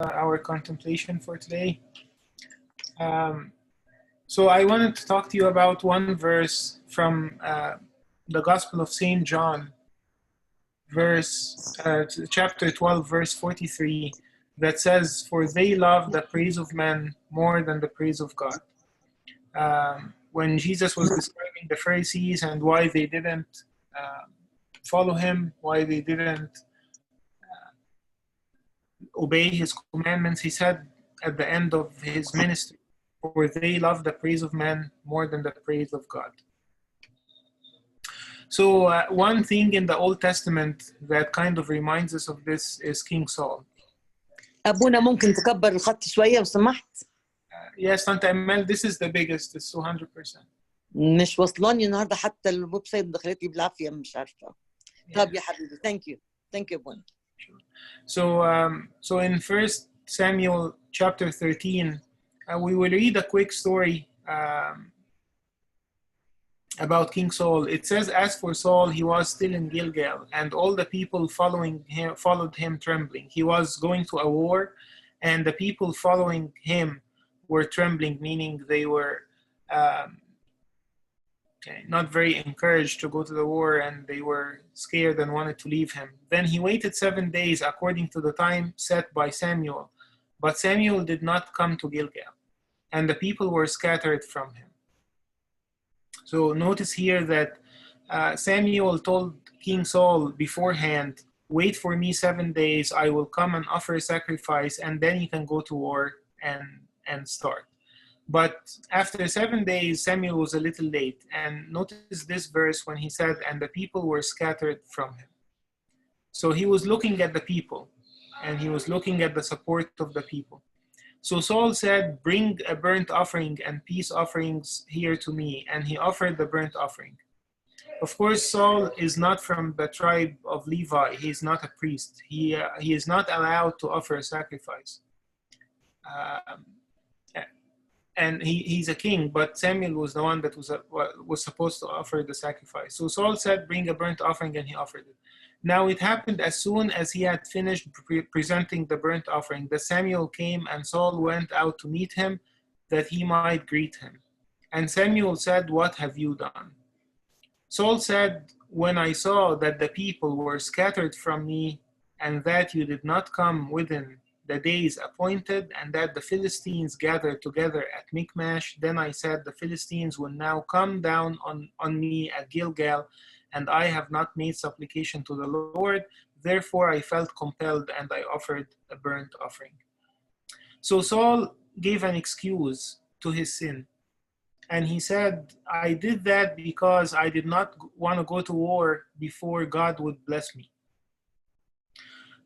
our contemplation for today. So I wanted to talk to you about one verse from the Gospel of St. John, chapter 12, verse 43, that says, "For they love the praise of men more than the praise of God." When Jesus was describing the Pharisees and why they didn't follow him, why they didn't obey his commandments, he said at the end of his ministry, "For they love the praise of men more than the praise of God." So one thing in the Old Testament that kind of reminds us of this is King Saul. أبونا ممكن تكبر الخط شوية وسمحت؟ Yes, Tante Amel, this is the biggest, it's 200%. مش وصلاني النهارده حتى الويب سايت دخلت لي بالعافية مش عارفة. طب يا حبيبي, thank you أبونا. So in 1 Samuel chapter 13, we will read a quick story about King Saul. It says, "As for Saul, he was still in Gilgal, and all the people followed him trembling." He was going to a war, and the people following him were trembling, meaning they were not very encouraged to go to the war, and they were scared and wanted to leave him. Then he waited 7 days according to the time set by Samuel, but Samuel did not come to Gilgal, and the people were scattered from him. So notice here that Samuel told King Saul beforehand, "Wait for me 7 days, I will come and offer a sacrifice, and then you can go to war and start." But after 7 days, Samuel was a little late. And notice this verse when he said, "And the people were scattered from him." So he was looking at the people, and he was looking at the support of the people. So Saul said, "Bring a burnt offering and peace offerings here to me." And he offered the burnt offering. Of course, Saul is not from the tribe of Levi. He is not a priest. He is not allowed to offer a sacrifice. And he's a king, but Samuel was the one that was supposed to offer the sacrifice. So Saul said, "Bring a burnt offering," and he offered it. Now it happened as soon as he had finished presenting the burnt offering that Samuel came, and Saul went out to meet him that he might greet him. And Samuel said, "What have you done?" Saul said, "When I saw that the people were scattered from me, and that you did not come within the days appointed, and that the Philistines gathered together at Michmash, then I said, the Philistines will now come down on me at Gilgal, and I have not made supplication to the Lord. Therefore I felt compelled, and I offered a burnt offering." So Saul gave an excuse to his sin. And he said, "I did that because I did not want to go to war before God would bless me."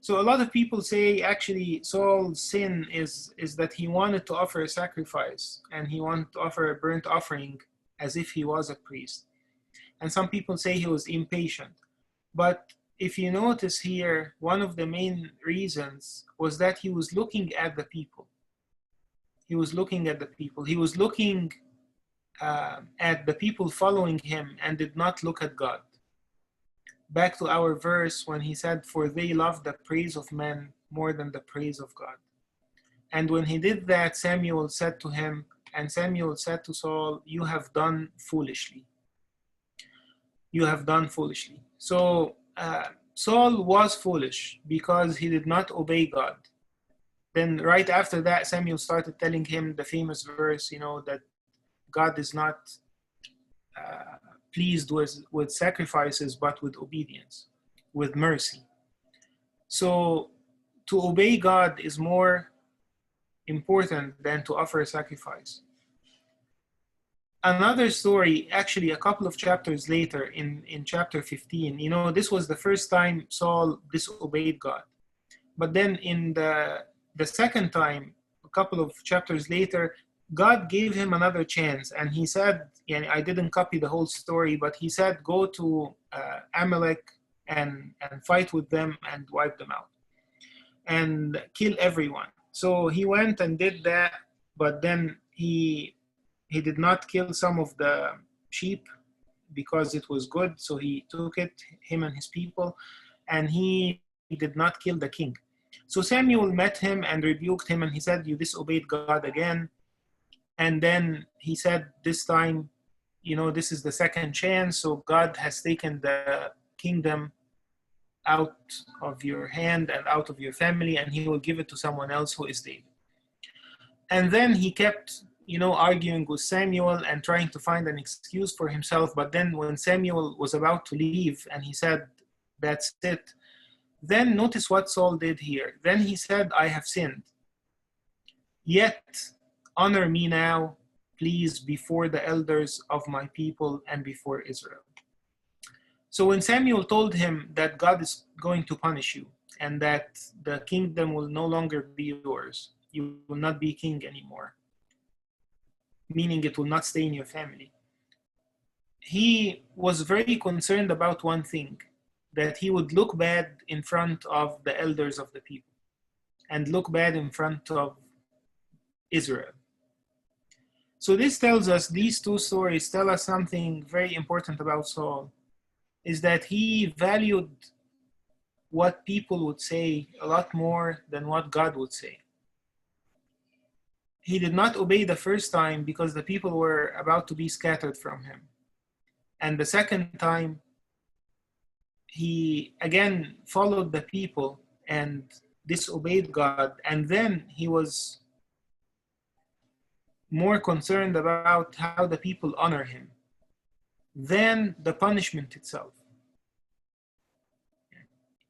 So a lot of people say actually Saul's sin is that he wanted to offer a sacrifice, and he wanted to offer a burnt offering as if he was a priest. And some people say he was impatient. But if you notice here, one of the main reasons was that he was looking at the people. He was looking at the people. He was looking at the people following him and did not look at God. Back to our verse when he said, "For they love the praise of men more than the praise of God." And when he did that, Samuel said to him, and Samuel said to Saul, "You have done foolishly. You have done foolishly." So Saul was foolish because he did not obey God. Then right after that, Samuel started telling him the famous verse, that God is not pleased with sacrifices, but with obedience, with mercy. So to obey God is more important than to offer a sacrifice. Another story, actually a couple of chapters later in chapter 15, this was the first time Saul disobeyed God. But then in the second time, a couple of chapters later, God gave him another chance, and he said, I didn't copy the whole story, but he said, "Go to Amalek and fight with them and wipe them out and kill everyone." So he went and did that, but then he did not kill some of the sheep because it was good, so he took it, him and his people, and he did not kill the king. So Samuel met him and rebuked him, and he said, you disobeyed God again. And then he said, this time, this is the second chance, so God has taken the kingdom out of your hand and out of your family, and he will give it to someone else who is David. And then he kept, arguing with Samuel and trying to find an excuse for himself. But then when Samuel was about to leave and he said, that's it, then notice what Saul did here. Then he said, I have sinned. Yet honor me now, please, before the elders of my people and before Israel. So when Samuel told him that God is going to punish you and that the kingdom will no longer be yours, you will not be king anymore, meaning it will not stay in your family, he was very concerned about one thing, that he would look bad in front of the elders of the people and look bad in front of Israel. So this tells us, these two stories tell us something very important about Saul, is that he valued what people would say a lot more than what God would say. He did not obey the first time because the people were about to be scattered from him. And the second time, he again followed the people and disobeyed God. And then he was more concerned about how the people honor him than the punishment itself.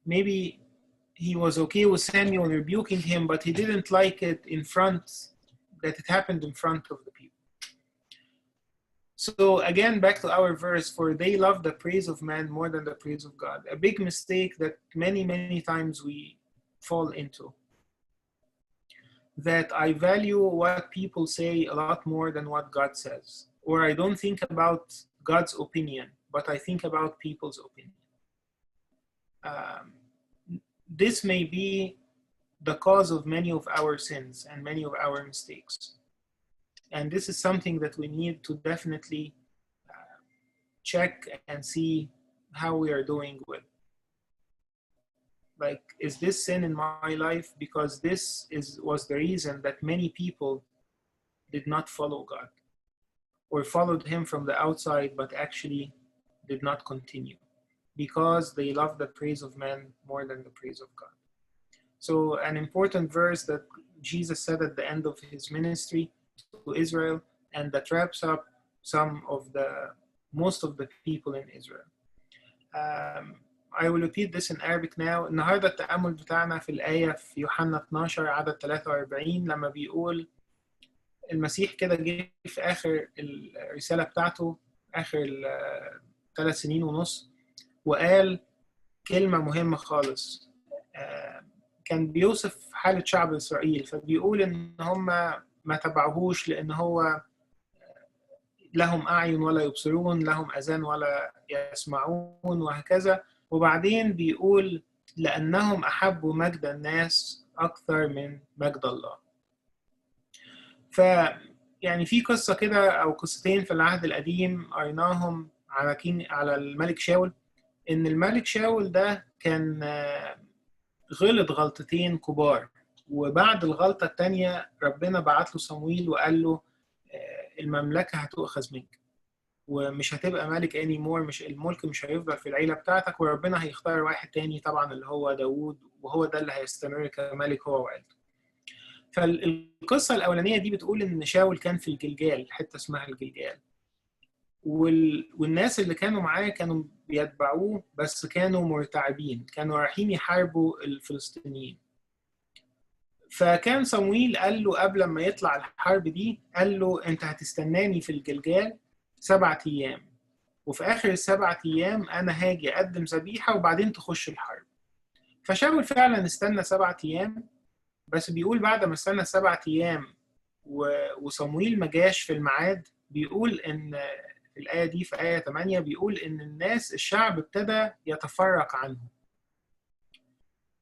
Maybe he was okay with Samuel rebuking him, but he didn't like it that it happened in front of the people. So again, back to our verse, for they love the praise of man more than the praise of God. A big mistake that many, many times we fall into. That I value what people say a lot more than what God says. Or I don't think about God's opinion, but I think about people's opinion. This may be the cause of many of our sins and many of our mistakes. And this is something that we need to definitely check and see how we are doing with. Like, is this sin in my life? Because this was the reason that many people did not follow God or followed him from the outside, but actually did not continue because they loved the praise of man more than the praise of God. So an important verse that Jesus said at the end of his ministry to Israel, and that wraps up most of the people in Israel. I will repeat this in Arabic now. النهارده التأمل بتاعنا في الآية في يوحنا 12 عدد 43 لما بيقول المسيح كده جه في آخر الرسالة بتاعته، آخر 3 سنين ونص، وقال كلمة مهمة خالص. كان بيوصف حالة شعب إسرائيل، فبيقول إن هم ما تبعوهوش لأن هو لهم أعين ولا يبصرون، لهم أذان ولا يسمعون، وهكذا. وبعدين بيقول لأنهم أحبوا مجد الناس أكثر من مجد الله. يعني في قصة كده أو قصتين في العهد القديم قريناهم على الملك شاول، إن الملك شاول ده كان غلط غلطتين كبار، وبعد الغلطة التانية ربنا بعت له صمويل وقال له المملكة هتؤخذ منك ومش هتبقى ملك anymore، مش الملك مش هيفضل في العيلة بتاعتك، وربنا هيختار واحد تاني طبعا اللي هو داوود، وهو ده اللي هيستمر كملك هو وعيلته. فالقصة الأولانية دي بتقول إن شاول كان في الجلجال، حتة اسمها الجلجال، والناس اللي كانوا معاه كانوا بيتبعوه بس كانوا مرتعبين، كانوا رايحين يحاربوا الفلسطينيين. فكان صمويل قال له قبل ما يطلع الحرب دي، قال له أنت هتستناني في الجلجال 7 أيام، وفي آخر ال7 أيام أنا هاجي أقدم ذبيحة وبعدين تخش الحرب. فشاول فعلا استنى 7 أيام، بس بيقول بعد ما استنى 7 أيام وصمويل ما جاش في الميعاد، بيقول إن في الآية دي في آية 8 بيقول إن الشعب ابتدى يتفرق عنه.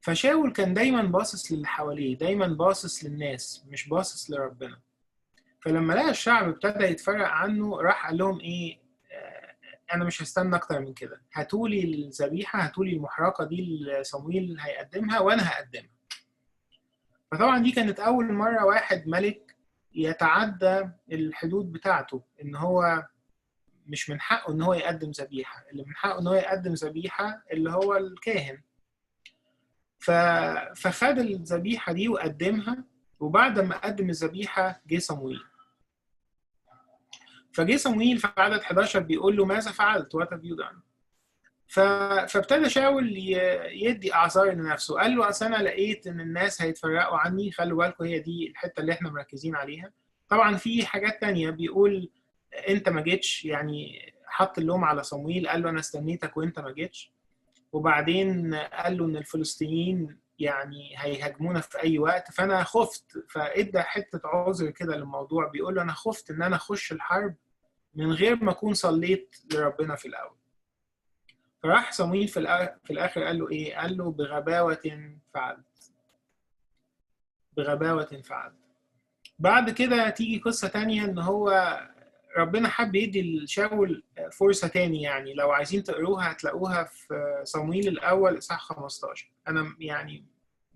فشاول كان دايما باصص للي حواليه، دايما باصص للناس، مش باصص لربنا. فلما لقى الشعب ابتدى يتفرق عنه، راح قال لهم ايه، انا مش هستنى اكتر من كده، هاتولي الذبيحه، هاتولي المحرقه دي اللي صمويل هيقدمها وانا هقدمها. فطبعا دي كانت أول مرة واحد ملك يتعدى الحدود بتاعته، إن هو مش من حقه إن هو يقدم ذبيحة، اللي من حقه إن هو يقدم ذبيحة اللي هو الكاهن. فخد الذبيحة دي وقدمها، وبعد ما قدم الذبيحة جه صمويل. فجه صمويل في عدد 11 بيقول له ماذا فعلت؟ What have you done؟ فابتدى شاول يدي اعذار لنفسه. قال له اصل انا لقيت ان الناس هيتفرقوا عني. خلوا بالكم هي دي الحته اللي احنا مركزين عليها. طبعا في حاجات تانية بيقول انت ما جيتش، يعني حط اللوم على صمويل، قال له انا استنيتك وانت ما جيتش. وبعدين قال له ان الفلسطينيين يعني هيهاجمونا في اي وقت، فانا خفت. فادى حته عذر كده للموضوع، بيقول له انا خفت ان انا اخش الحرب من غير ما اكون صليت لربنا في الاول. فراح صمويل في الاخر قال له ايه؟ قال له بغباوه فعلت، بغباوه فعلت. بعد كده تيجي قصه تانية، ان هو ربنا حب يدي لشاول فرصه تاني. يعني لو عايزين تقروها هتلاقوها في صمويل الاول اصحاح 15. انا يعني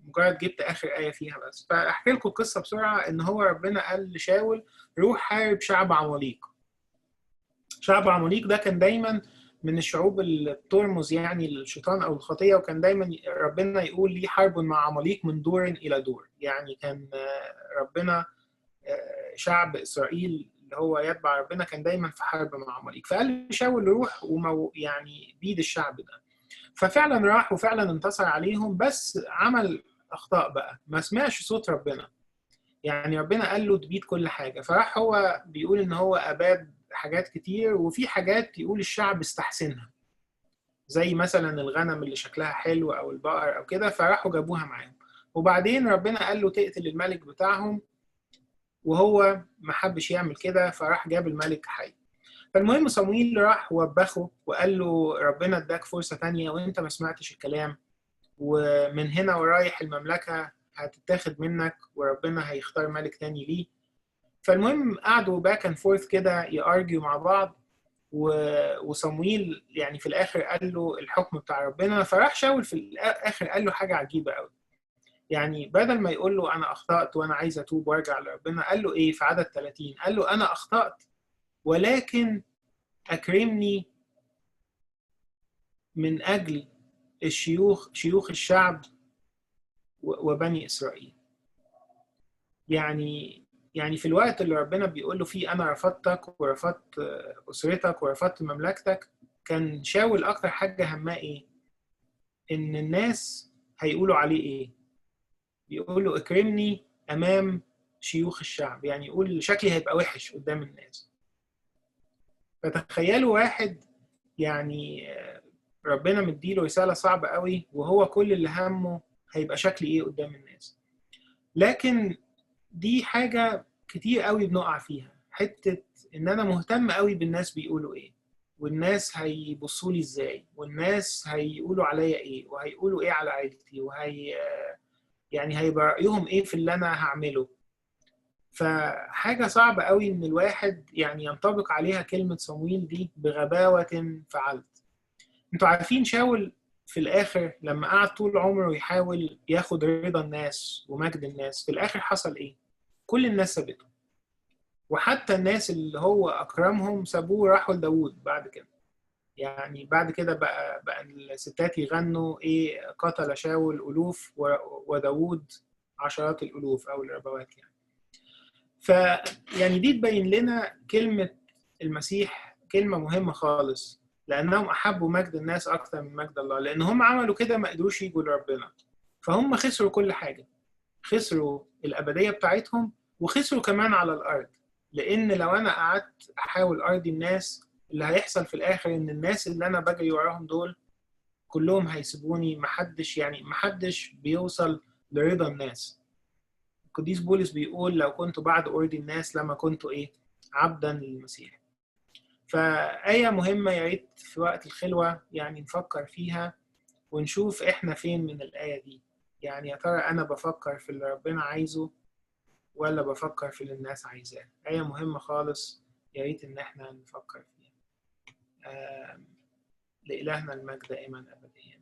مجرد جبت اخر ايه فيها بس. فاحكي لكم القصه بسرعه. ان هو ربنا قال لشاول روح حارب شعب عماليق. شعب عماليق ده كان دايما من الشعوب اللي بترمز يعني للشيطان او الخطيه، وكان دايما ربنا يقول ليه حرب مع عماليق من دور الى دور. يعني كان ربنا شعب اسرائيل اللي هو يتبع ربنا كان دايما في حرب مع عماليق. فقال شاول روح يعني بيد الشعب ده. ففعلا راح وفعلا انتصر عليهم، بس عمل اخطاء بقى، ما سمعش صوت ربنا. يعني ربنا قال له تبيد كل حاجه، فراح هو بيقول ان هو اباد حاجات كتير، وفي حاجات يقول الشعب استحسنها، زي مثلا الغنم اللي شكلها حلو او البقر او كده، فراحوا جابوها معاهم. وبعدين ربنا قال له تقتل الملك بتاعهم، وهو ما حبش يعمل كده، فراح جاب الملك حي. فالمهم صمويل راح وبخه وقال له ربنا اداك فرصة تانية وانت ما سمعتش الكلام، ومن هنا ورايح المملكة هتتاخد منك وربنا هيختار ملك تاني ليه. فالمهم قعدوا باك اند فورث كده يارجيو مع بعض، وصمويل يعني في الاخر قال له الحكم بتاع ربنا. فراح شاول في الاخر قال له حاجة عجيبة قوي. يعني بدل ما يقول له انا اخطأت وانا عايز اتوب وارجع لربنا، قال له ايه في عدد 30؟ قال له انا اخطأت ولكن اكرمني من اجل شيوخ الشعب وبني اسرائيل. يعني في الوقت اللي ربنا بيقول له فيه انا رفضتك ورفضت اسرتك ورفضت مملكتك، كان شاول اكتر حاجه هماه ايه؟ ان الناس هيقولوا عليه ايه؟ بيقول له اكرمني امام شيوخ الشعب، يعني يقول شكلي هيبقى وحش قدام الناس. فتخيلوا واحد يعني ربنا مديله رساله صعبه قوي، وهو كل اللي همه هيبقى شكلي ايه قدام الناس. لكن دي حاجة كتير قوي بنقع فيها، حتة ان انا مهتم قوي بالناس بيقولوا ايه، والناس هيبصوا لي ازاي، والناس هيقولوا عليا ايه، وهيقولوا ايه على عيلتي، يعني هيبقى رأيهم ايه في اللي انا هعمله. فحاجة صعبة قوي ان الواحد يعني ينطبق عليها كلمة صمويل دي بغباوة فعلت. انتوا عارفين شاول في الاخر لما قعد طول عمره يحاول ياخد رضا الناس ومجد الناس، في الاخر حصل ايه؟ كل الناس سابته، وحتى الناس اللي هو اكرمهم سابوه راحوا لداوود بعد كده. يعني بعد كده بقى الستات يغنوا ايه؟ قتل شاول الوف وداوود عشرات الالوف او الربوات يعني. يعني دي تبين لنا كلمة المسيح كلمة مهمة خالص، لأنهم أحبوا مجد الناس أكثر من مجد الله. لأن هم عملوا كده ما قدروش يجوا لربنا، فهم خسروا كل حاجة. خسروا الأبدية بتاعتهم، وخسروا كمان على الأرض. لأن لو أنا قعدت أحاول أرضي الناس، اللي هيحصل في الآخر إن الناس اللي أنا بجري وراهم دول كلهم هيسيبوني. محدش بيوصل لرضا الناس. القديس بولس بيقول لو كنت بعد أرضي الناس لما كنت إيه؟ عبدا للمسيح. فآية مهمة يا ريت في وقت الخلوة يعني نفكر فيها ونشوف إحنا فين من الآية دي. يعني يا ترى أنا بفكر في اللي ربنا عايزه ولا بفكر في اللي الناس عايزاه؟ آية مهمة خالص، يا ريت إن إحنا نفكر فيها. لإلهنا المجد دائما أبديا.